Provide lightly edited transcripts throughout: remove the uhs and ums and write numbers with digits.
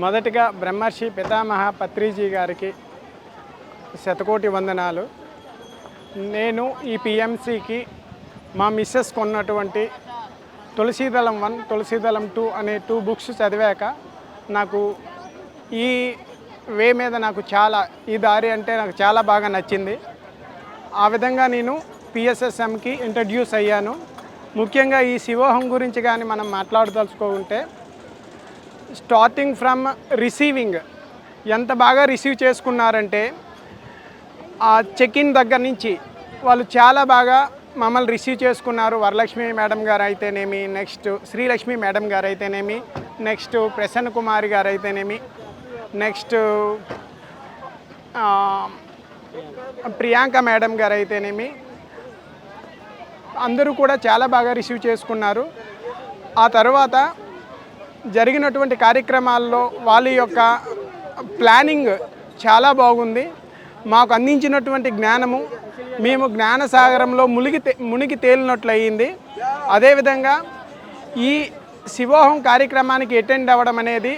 మొదటిగా బ్రహ్మర్షి పితామహ పత్రిజీ గారికి శతకోటి వందనాలు. నేను ఈ పిఎంసికి మా మిస్సెస్ కొన్నటువంటి తులసీదళం 1, తులసీదళం 2 అనే 2 బుక్స్ చదివాక నాకు ఈ వే మీద ఈ దారి అంటే నాకు చాలా బాగా నచ్చింది. ఆ విధంగా నేను పిఎస్ఎస్ఎంకి ఇంట్రడ్యూస్ అయ్యాను. ముఖ్యంగా ఈ శివోహం గురించి కానీ మనం మాట్లాడదలుచుకుంటే స్టార్టింగ్ ఫ్రమ్ రిసీవింగ్ ఎంత బాగా రిసీవ్ చేసుకున్నారంటే ఆ చెక్ ఇన్ దగ్గర నుంచి వాళ్ళు చాలా బాగా మమ్మల్ని రిసీవ్ చేసుకున్నారు. వరలక్ష్మి మేడం గారు అయితేనేమి, నెక్స్ట్ శ్రీలక్ష్మి మేడం గారు అయితేనేమి, నెక్స్ట్ ప్రసన్న కుమారి గారు అయితేనేమి, నెక్స్ట్ ప్రియాంక మేడం గారు అయితేనేమి, అందరూ కూడా చాలా బాగా రిసీవ్ చేసుకున్నారు. ఆ తర్వాత జరిగినటువంటి కార్యక్రమాల్లో వాళ్ళ యొక్క ప్లానింగ్ చాలా బాగుంది. మాకు అందించినటువంటి జ్ఞానము మేము జ్ఞానసాగరంలో మునిగి తేలినట్లు అయ్యింది. అదేవిధంగా ఈ శివోహం కార్యక్రమానికి అటెండ్ అవ్వడం అనేది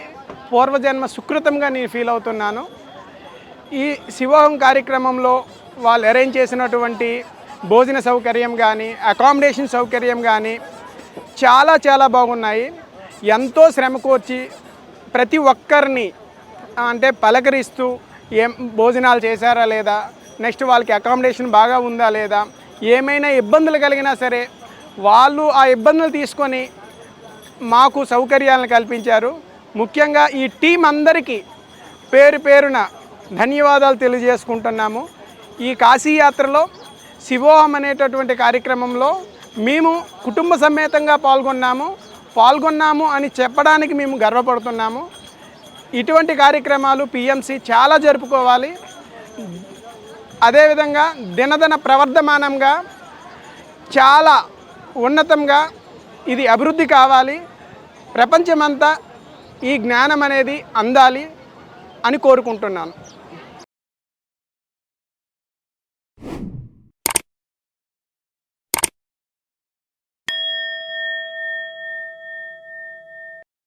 పూర్వజన్మ సుకృతంగా నేను ఫీల్ అవుతున్నాను. ఈ శివోహం కార్యక్రమంలో వాళ్ళు అరేంజ్ చేసినటువంటి భోజన సౌకర్యం కానీ, అకామిడేషన్ సౌకర్యం కానీ చాలా బాగున్నాయి. ఎంతో శ్రమ కోర్చి ప్రతి ఒక్కరిని అంటే పలకరిస్తూ ఏం భోజనాలు చేశారా లేదా, నెక్స్ట్ వాళ్ళకి అకామిడేషన్ బాగా ఉందా లేదా, ఏమైనా ఇబ్బందులు కలిగినా సరే వాళ్ళు ఆ ఇబ్బందులు తీసుకొని మాకు సౌకర్యాలను కల్పించారు. ముఖ్యంగా ఈ టీం అందరికీ పేరున ధన్యవాదాలు తెలియజేసుకుంటున్నాము. ఈ కాశీయాత్రలో శివోహం అనేటటువంటి కార్యక్రమంలో మేము కుటుంబ సమేతంగా పాల్గొన్నాము అని చెప్పడానికి మేము గర్వపడుతున్నాము. ఇటువంటి కార్యక్రమాలు పిఎంసి చాలా జరుపుకోవాలి. అదేవిధంగా దినదిన ప్రవర్ధమానంగా చాలా ఉన్నతంగా ఇది అభివృద్ధి కావాలి. ప్రపంచమంతా ఈ జ్ఞానం అనేది అందాలి అని కోరుకుంటున్నాను.